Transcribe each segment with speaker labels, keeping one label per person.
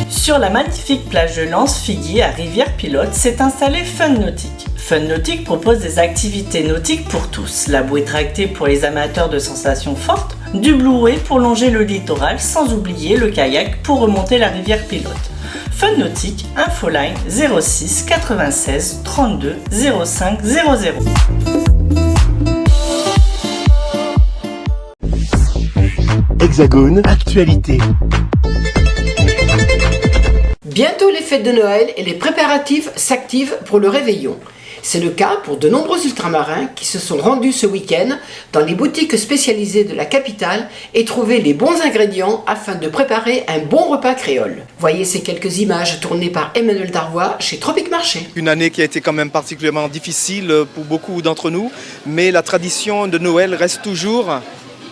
Speaker 1: Sur la magnifique plage de Lens-Figuier à Rivière-Pilote s'est installé Fun Nautique. Fun Nautique propose des activités nautiques pour tous. La bouée tractée pour les amateurs de sensations fortes, du Blueway pour longer le littoral sans oublier le kayak pour remonter la Rivière-Pilote. Fun Nautique, infoline 06 96 32 05 00.
Speaker 2: Hexagone, actualité.
Speaker 3: Bientôt les fêtes de Noël et les préparatifs s'activent pour le réveillon. C'est le cas pour de nombreux ultramarins qui se sont rendus ce week-end dans les boutiques spécialisées de la capitale et trouvé les bons ingrédients afin de préparer un bon repas créole. Voyez ces quelques images tournées par Emmanuel Darvois chez Tropic Marché.
Speaker 4: Une année qui a été quand même particulièrement difficile pour beaucoup d'entre nous, mais la tradition de Noël reste toujours.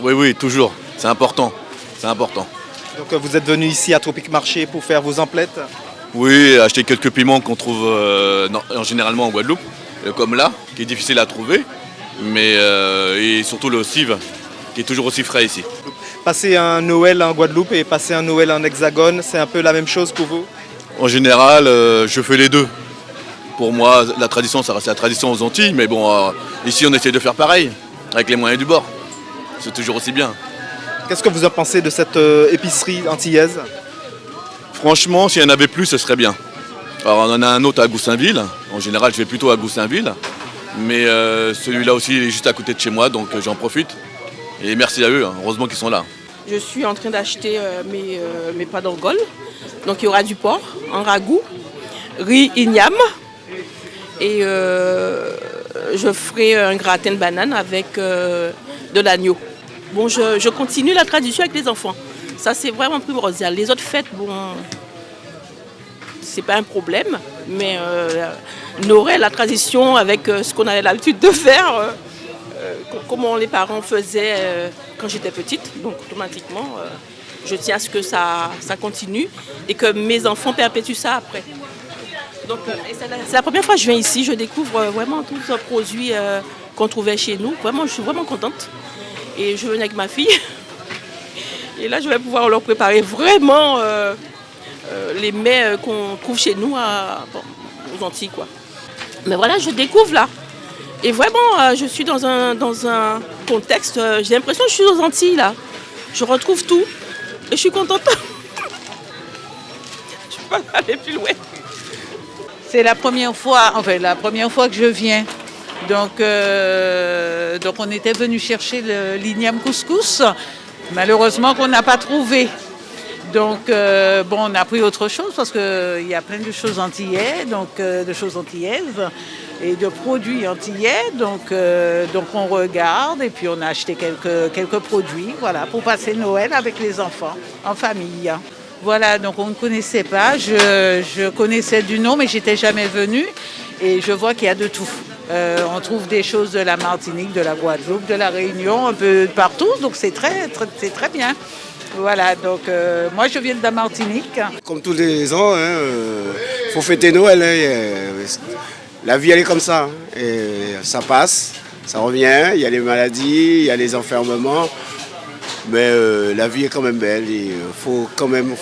Speaker 5: Oui, toujours. C'est important.
Speaker 4: Donc vous êtes venu ici à Tropic Marché pour faire vos emplettes?
Speaker 5: Oui, acheter quelques piments qu'on trouve généralement en Guadeloupe, comme là, qui est difficile à trouver, mais et surtout le cive, qui est toujours aussi frais ici.
Speaker 4: Passer un Noël en Guadeloupe et passer un Noël en Hexagone, c'est un peu la même chose pour vous?
Speaker 5: En général, je fais les deux. Pour moi, la tradition, ça reste la tradition aux Antilles, mais bon, ici on essaie de faire pareil, avec les moyens du bord. C'est toujours aussi bien.
Speaker 4: Qu'est-ce que vous en pensez de cette épicerie antillaise?
Speaker 5: Franchement, s'il y en avait plus, ce serait bien. Alors on en a un autre à Goussainville. En général, je vais plutôt à Goussainville. Mais celui-là aussi, il est juste à côté de chez moi, donc j'en profite. Et merci à eux, heureusement qu'ils sont là.
Speaker 6: Je suis en train d'acheter mes pâtes d'Angole. Donc il y aura du porc en ragoût, riz igname. Et je ferai un gratin de banane avec de l'agneau. Bon, je continue la tradition avec les enfants. Ça, c'est vraiment primordial. Les autres fêtes, bon, c'est pas un problème, mais Noël, la tradition avec ce qu'on avait l'habitude de faire, comment les parents faisaient quand j'étais petite. Donc, automatiquement, je tiens à ce que ça continue et que mes enfants perpétuent ça après. Donc, c'est la première fois que je viens ici. Je découvre vraiment tous ces produits qu'on trouvait chez nous. Vraiment, je suis vraiment contente. Et je venais avec ma fille. Et là, je vais pouvoir leur préparer vraiment les mets qu'on trouve chez nous aux Antilles, quoi. Mais voilà, je découvre là. Et vraiment, je suis dans un contexte, j'ai l'impression que je suis aux Antilles là. Je retrouve tout et je suis contente. Je ne peux pas aller plus loin.
Speaker 7: C'est la première fois que je viens. Donc on était venu chercher l'igname couscous. Malheureusement qu'on n'a pas trouvé. Donc on a pris autre chose parce qu'il y a plein de choses antillaises, et de produits antillais. Donc on regarde et puis on a acheté quelques produits, voilà, pour passer Noël avec les enfants, en famille. Voilà, donc on ne connaissait pas. Je connaissais du nom, mais j'étais jamais venue. Et je vois qu'il y a de tout. On trouve des choses de la Martinique, de la Guadeloupe, de la Réunion, un peu partout. Donc c'est très bien. Voilà, donc moi je viens de la Martinique.
Speaker 8: Comme tous les ans, faut fêter Noël. La vie elle est comme ça. Hein. Et ça passe, ça revient. Il y a les maladies, il y a les enfermements. Mais la vie est quand même belle. Il faut quand même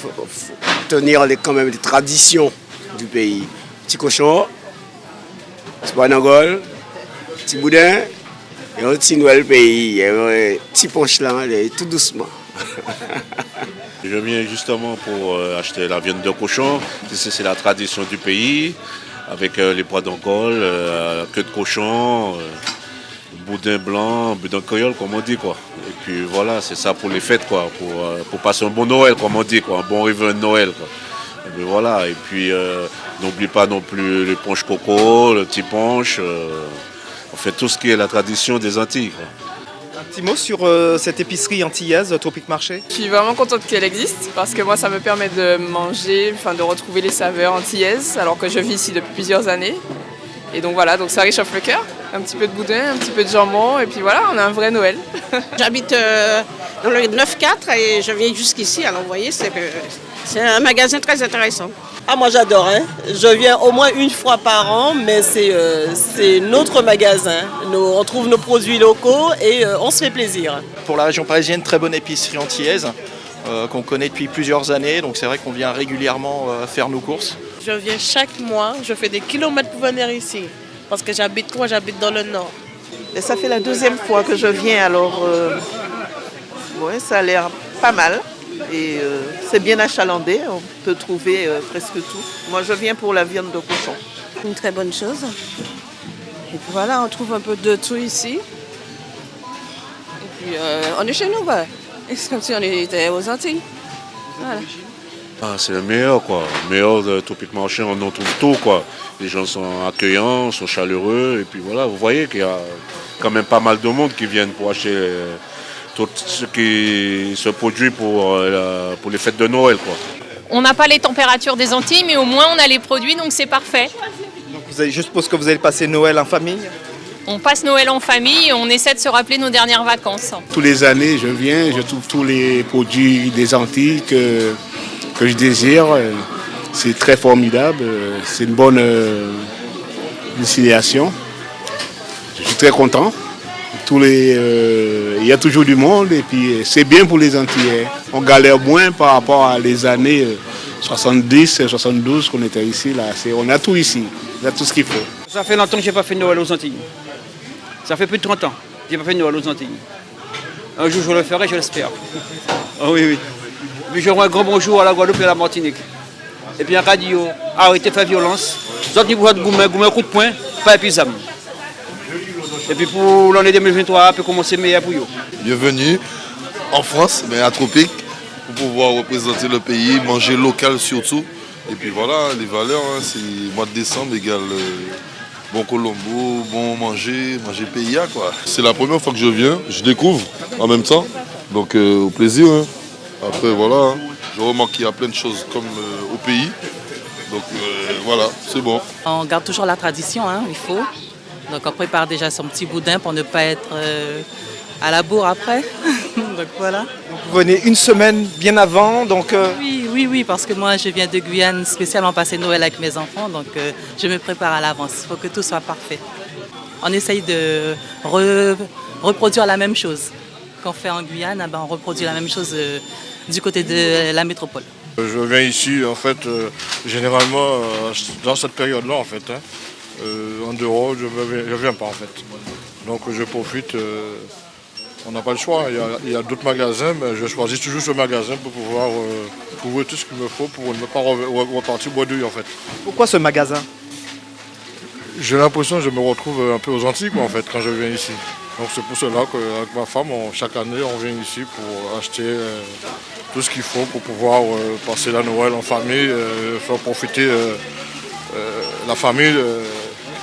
Speaker 8: tenir les traditions du pays. Petit cochon. Petit banangole, petit boudin, et un petit Noël pays, et un petit punch là, tout doucement.
Speaker 9: Je viens justement pour acheter la viande de cochon. C'est la tradition du pays, avec les pois d'Angole, queue de cochon, boudin blanc, boudin créole, comme on dit, quoi. Et puis voilà, c'est ça pour les fêtes, quoi, pour passer un bon Noël, comme on dit, quoi, un bon réveillon de Noël, quoi. Et puis voilà, et puis n'oublie pas non plus le punch coco, le petit punch. On fait tout ce qui est la tradition des Antilles, quoi.
Speaker 4: Un petit mot sur cette épicerie antillaise, Tropic Marché?
Speaker 10: Je suis vraiment contente qu'elle existe parce que moi ça me permet de manger, de retrouver les saveurs antillaises alors que je vis ici depuis plusieurs années. Et donc voilà, donc ça réchauffe le cœur. Un petit peu de boudin, un petit peu de jambon et puis voilà, on a un vrai Noël.
Speaker 11: J'habite dans le 9-4 et je viens jusqu'ici, alors vous voyez, c'est un magasin très intéressant.
Speaker 12: Ah, moi j'adore, hein. Je viens au moins une fois par an, mais c'est notre magasin. On trouve nos produits locaux et on se fait plaisir.
Speaker 13: Pour la région parisienne, très bonne épicerie antillaise.
Speaker 4: qu'on connaît depuis plusieurs années. Donc c'est vrai qu'on vient régulièrement faire nos courses.
Speaker 2: Je viens chaque mois, je fais des kilomètres pour venir ici. Parce que j'habite dans le nord.
Speaker 13: Et ça fait la deuxième fois que je viens, alors ouais, ça a l'air pas mal. Et c'est bien achalandé, on peut trouver presque tout. Moi je viens pour la viande de cochon.
Speaker 14: Une très bonne chose. Et puis voilà, on trouve un peu de tout ici. Et puis on est chez nous, bah. C'est comme si on était aux Antilles. Voilà.
Speaker 9: Ah, c'est le meilleur, quoi. Le meilleur de Tropique Marché, on en trouve tout, quoi. Les gens sont accueillants, sont chaleureux. Et puis voilà, vous voyez qu'il y a quand même pas mal de monde qui viennent pour acheter tout ce qui se produit pour les fêtes de Noël, quoi.
Speaker 15: On n'a pas les températures des Antilles, mais au moins on a les produits, donc c'est parfait.
Speaker 4: Donc je suppose que vous allez passer Noël en famille?
Speaker 15: On passe Noël en famille et on essaie de se rappeler nos dernières vacances.
Speaker 16: Tous les années, je viens, je trouve tous les produits des Antilles que je désire. C'est très formidable, c'est une bonne destination. Je suis très content. Il y a toujours du monde et puis c'est bien pour les Antillais. On galère moins par rapport à les années 70, 72 qu'on était ici. Là. On a tout ici, on a tout ce qu'il faut.
Speaker 17: Ça fait longtemps que je n'ai pas fait Noël aux Antilles. Ça fait plus de 30 ans que je n'ai pas fait Noël aux Antilles. Un jour je le ferai, je l'espère. Oh oui, oui. Puis j'aurai un grand bonjour à la Guadeloupe et à la Martinique. Et puis à Radio, arrêtez de faire violence. Vous avez besoin de goumer un coup de poing, pas épuisable. Et puis pour l'année 2023, on peut commencer meilleur pour vous.
Speaker 18: Bienvenue en France, mais à Tropique, pour pouvoir représenter le pays, manger local surtout. Et puis voilà, les valeurs, c'est mois de décembre égale bon Colombo, bon manger PIA, quoi. C'est la première fois que je viens, je découvre en même temps, donc au plaisir. Après voilà, je remarque qu'il y a plein de choses comme au pays, donc voilà, c'est bon.
Speaker 19: On garde toujours la tradition, il faut. Donc on prépare déjà son petit boudin pour ne pas être à la bourre après. Donc voilà.
Speaker 4: Donc vous venez une semaine bien avant, donc...
Speaker 19: Oui, parce que moi je viens de Guyane spécialement passer Noël avec mes enfants, donc je me prépare à l'avance. Il faut que tout soit parfait. On essaye de reproduire la même chose qu'on fait en Guyane, on reproduit la même chose du côté de la métropole.
Speaker 20: Je viens ici en fait généralement dans cette période-là en fait. En dehors, je ne viens pas en fait. Donc je profite, on n'a pas le choix. Il y a d'autres magasins, mais je choisis toujours ce magasin pour pouvoir trouver tout ce qu'il me faut pour ne pas repartir bredouille en fait.
Speaker 4: Pourquoi ce magasin?
Speaker 20: J'ai l'impression que je me retrouve un peu aux Antilles en fait quand je viens ici. Donc c'est pour cela qu'avec ma femme, chaque année, on vient ici pour acheter tout ce qu'il faut pour pouvoir passer la Noël en famille, faire profiter la famille,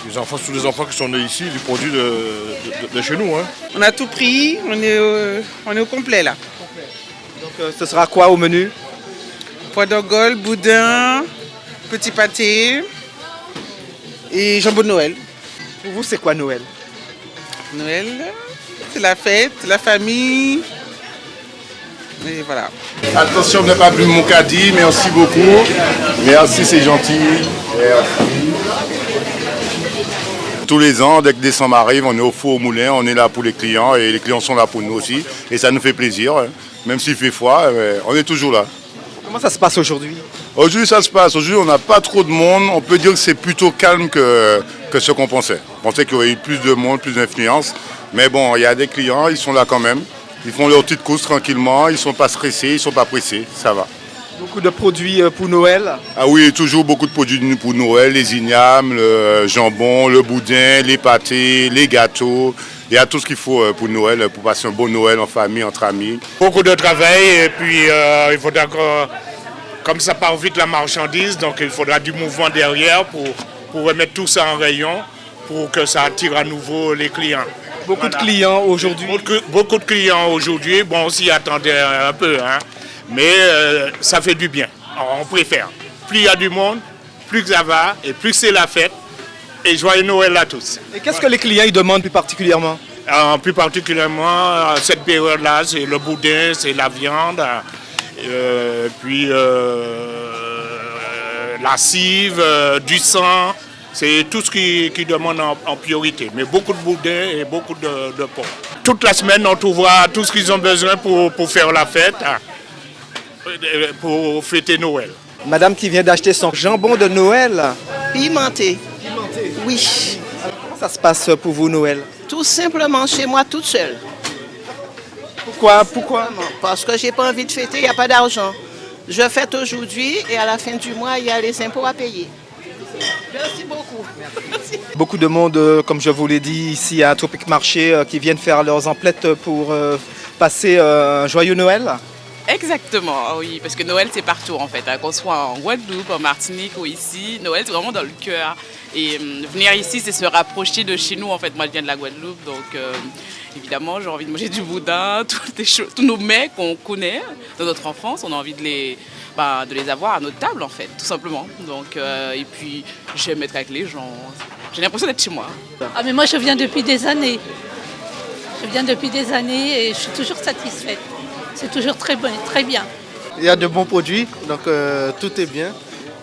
Speaker 20: les enfants, tous les enfants qui sont nés ici, les produits de chez nous.
Speaker 13: On a tout pris, on est au complet là.
Speaker 4: Donc ce sera quoi au menu?
Speaker 13: Pois d'Orgol, boudin, petit pâté et jambon de Noël.
Speaker 4: Pour vous, c'est quoi Noël?
Speaker 13: Noël, c'est la fête, la famille. Et voilà.
Speaker 16: Attention, ne pas plus mon caddie, merci beaucoup. Merci, c'est gentil. Merci. Tous les ans, dès que décembre arrive, on est au four au moulin, on est là pour les clients et les clients sont là pour nous aussi. Et ça nous fait plaisir, même s'il fait froid, on est toujours là.
Speaker 4: Comment ça se passe aujourd'hui?
Speaker 16: Aujourd'hui, ça se passe. Aujourd'hui, on n'a pas trop de monde. On peut dire que c'est plutôt calme que ce qu'on pensait. On pensait qu'il y aurait eu plus de monde, plus d'influence. Mais bon, il y a des clients, ils sont là quand même. Ils font leurs petites courses tranquillement. Ils ne sont pas stressés, ils ne sont pas pressés. Ça va.
Speaker 4: Beaucoup de produits pour Noël?
Speaker 16: Ah oui, toujours beaucoup de produits pour Noël. Les ignames, le jambon, le boudin, les pâtés, les gâteaux. Il y a tout ce qu'il faut pour Noël, pour passer un bon Noël en famille, entre amis.
Speaker 21: Beaucoup de travail et puis il faudra que, comme ça part vite la marchandise, donc il faudra du mouvement derrière pour remettre tout ça en rayon, pour que ça attire à nouveau les clients.
Speaker 4: Beaucoup de clients aujourd'hui?
Speaker 21: Beaucoup de clients aujourd'hui, bon on s'y attendait un peu, mais ça fait du bien, on préfère. Plus il y a du monde, plus ça va et plus c'est la fête. Et joyeux Noël à tous.
Speaker 4: Et qu'est-ce que les clients ils demandent plus particulièrement?
Speaker 21: Plus particulièrement, cette période-là, c'est le boudin, c'est la viande, puis la cive, du sang, c'est tout ce qu'ils demandent en priorité. Mais beaucoup de boudin et beaucoup de porc. Toute la semaine, on trouvera tout ce qu'ils ont besoin pour faire la fête. pour fêter Noël.
Speaker 4: Madame qui vient d'acheter son jambon de Noël.
Speaker 11: Pimenté. Oui.
Speaker 4: Comment ça se passe pour vous, Noël?
Speaker 11: Tout simplement chez moi toute seule.
Speaker 4: Pourquoi?
Speaker 11: Parce que j'ai pas envie de fêter, il n'y a pas d'argent. Je fête aujourd'hui et à la fin du mois, il y a les impôts à payer. Merci beaucoup.
Speaker 4: Beaucoup de monde, comme je vous l'ai dit, ici à Tropic Marché, qui viennent faire leurs emplettes pour passer un joyeux Noël.
Speaker 1: Exactement, oui, parce que Noël c'est partout en fait, hein, qu'on soit en Guadeloupe, en Martinique ou ici, Noël c'est vraiment dans le cœur. Et venir ici c'est se rapprocher de chez nous en fait. Moi je viens de la Guadeloupe, donc évidemment j'ai envie de manger du boudin, tous nos mets qu'on connaît dans notre enfance, on a envie de les avoir à notre table en fait, tout simplement. Donc, et puis j'aime être avec les gens, j'ai l'impression d'être chez moi.
Speaker 22: Ah mais moi je viens depuis des années. Je viens depuis des années et je suis toujours satisfaite. C'est toujours très bon, très bien.
Speaker 23: Il y a de bons produits, donc tout est bien.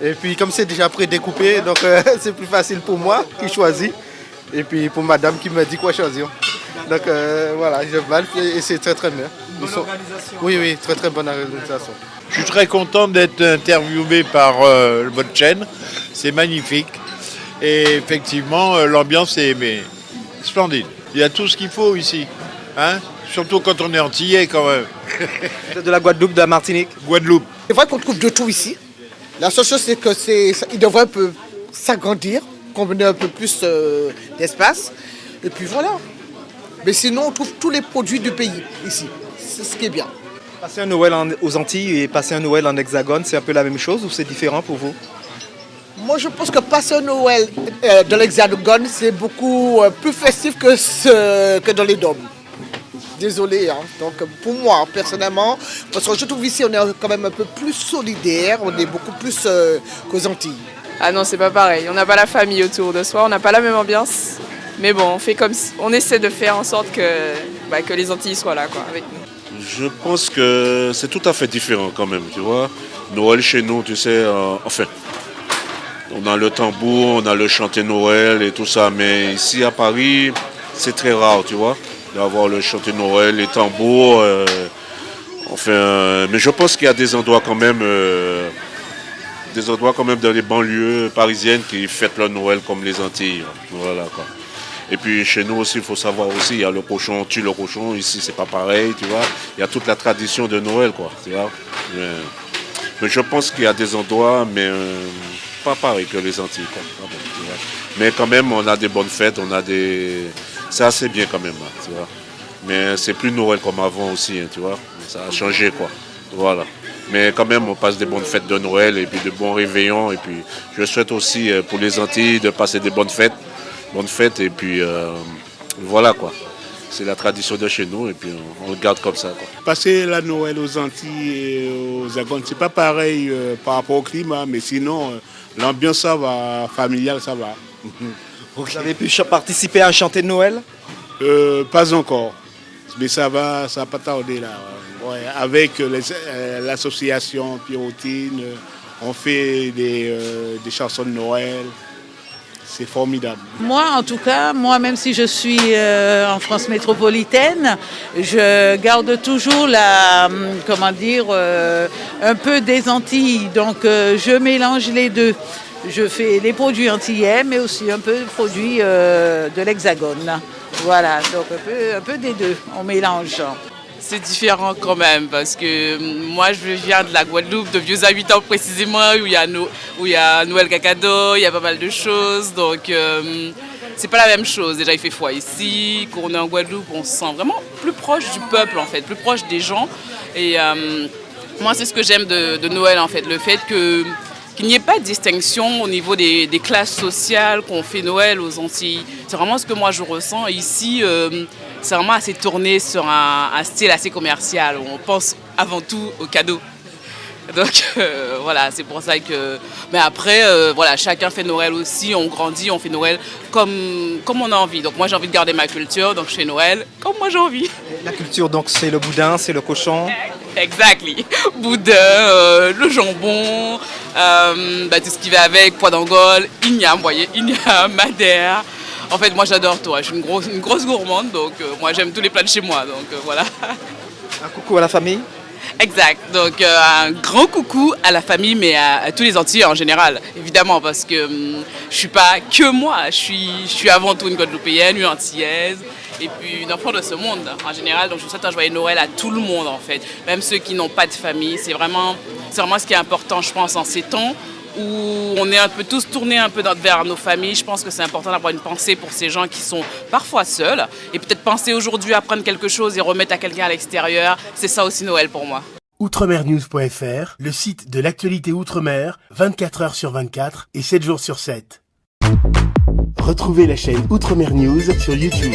Speaker 23: Et puis comme c'est déjà prédécoupé, donc c'est plus facile pour moi qui choisis. Et puis pour madame qui me dit quoi choisir. Donc voilà, je valide et c'est très très bien.
Speaker 24: Organisation.
Speaker 23: Oui, très très bonne organisation.
Speaker 24: Je suis très content d'être interviewé par votre chaîne, c'est magnifique. Et effectivement, l'ambiance est splendide. Il y a tout ce qu'il faut ici, hein? Surtout quand on est antillais quand même.
Speaker 4: Vous êtes de la Guadeloupe, de la Martinique?
Speaker 24: Guadeloupe.
Speaker 25: C'est vrai qu'on trouve de tout ici. La seule chose, c'est qu'il devrait un peu s'agrandir, qu'on ait un peu plus d'espace. Et puis voilà. Mais sinon, on trouve tous les produits du pays ici. C'est ce qui est bien.
Speaker 4: Passer un Noël aux Antilles et passer un Noël en Hexagone, c'est un peu la même chose ou c'est différent pour vous?
Speaker 25: Moi, je pense que passer un Noël dans l'Hexagone, c'est beaucoup plus festif que dans les dômes. Désolé, hein. Donc pour moi, personnellement, parce que je trouve ici, on est quand même un peu plus solidaire, on est beaucoup plus qu'aux Antilles.
Speaker 10: Ah non, c'est pas pareil. On n'a pas la famille autour de soi, on n'a pas la même ambiance. Mais bon, on essaie de faire en sorte que les Antilles soient là, quoi, avec nous.
Speaker 9: Je pense que c'est tout à fait différent quand même, tu vois. Noël chez nous, tu sais, enfin, on a le tambour, on a le chanter Noël et tout ça, mais ici à Paris, c'est très rare, tu vois, d'avoir le chanter Noël, les tambours. Mais je pense qu'il y a des endroits quand même dans les banlieues parisiennes qui fêtent leur Noël comme les Antilles. Voilà, quoi. Et puis chez nous aussi, il faut savoir aussi, il y a le cochon, on tue le cochon, ici c'est pas pareil, tu vois. Il y a toute la tradition de Noël, quoi, tu vois. Mais je pense qu'il y a des endroits, mais pas pareil que les Antilles, quoi. Tu vois. Mais quand même, on a des bonnes fêtes, c'est assez bien quand même, hein, tu vois. Mais c'est plus Noël comme avant aussi, hein, tu vois. Ça a changé, quoi. Voilà. Mais quand même, on passe des bonnes fêtes de Noël et puis de bons réveillons. Et puis, je souhaite aussi pour les Antilles de passer des bonnes fêtes. Et puis voilà, quoi. C'est la tradition de chez nous et puis on le garde comme ça, quoi.
Speaker 21: Passer la Noël aux Antilles et aux Hexagones, c'est pas pareil par rapport au climat, mais sinon l'ambiance ça va, familiale ça va.
Speaker 4: Vous avez pu participer à un chanter de Noël?
Speaker 21: Pas encore, mais ça va pas tarder là. Ouais, avec l'association Pyrotine, on fait des chansons de Noël. C'est formidable.
Speaker 7: Moi, en tout cas, même si je suis en France métropolitaine, je garde toujours un peu des Antilles. Donc, je mélange les deux. Je fais les produits antillais, mais aussi un peu de produits de l'Hexagone. Voilà, donc un peu des deux, on mélange.
Speaker 1: C'est différent quand même parce que moi je viens de la Guadeloupe, de Vieux Habitants précisément, où il y a Noël Cacado, il y a pas mal de choses, donc c'est pas la même chose. Déjà il fait froid ici, quand on est en Guadeloupe on se sent vraiment plus proche du peuple en fait, plus proche des gens. Et moi c'est ce que j'aime de Noël en fait, le fait qu'il n'y ait pas de distinction au niveau des classes sociales qu'on fait Noël aux Antilles. C'est vraiment ce que moi je ressens. Ici, c'est vraiment assez tourné sur un style assez commercial. Où on pense avant tout aux cadeaux. Donc voilà, c'est pour ça que... Mais après, voilà, chacun fait Noël aussi, on grandit, on fait Noël comme on a envie. Donc moi j'ai envie de garder ma culture, donc je fais Noël comme moi j'ai envie.
Speaker 4: La culture, donc c'est le boudin, c'est le cochon.
Speaker 1: Exactly. Boudin, le jambon, tout ce qui va avec, pois d'Angole, igname, vous voyez, igname, madère. En fait, moi j'adore tout, je suis une grosse gourmande, donc moi j'aime tous les plats de chez moi, donc voilà.
Speaker 4: Un coucou à la famille.
Speaker 1: Exact. Donc un grand coucou à la famille, mais à tous les Antillais en général, évidemment, parce que je suis pas que moi. Je suis avant tout une Guadeloupéenne, une Antillaise, et puis une enfant de ce monde en général. Donc je souhaite un joyeux Noël à tout le monde en fait, même ceux qui n'ont pas de famille. C'est vraiment ce qui est important, je pense, en ces temps où on est un peu tous tournés un peu vers nos familles. Je pense que c'est important d'avoir une pensée pour ces gens qui sont parfois seuls et peut-être penser aujourd'hui à prendre quelque chose et remettre à quelqu'un à l'extérieur. C'est ça aussi Noël pour moi.
Speaker 3: Outremernews.fr, le site de l'actualité Outre-mer, 24 heures sur 24 et 7 jours sur 7. Retrouvez la chaîne Outremer News sur YouTube.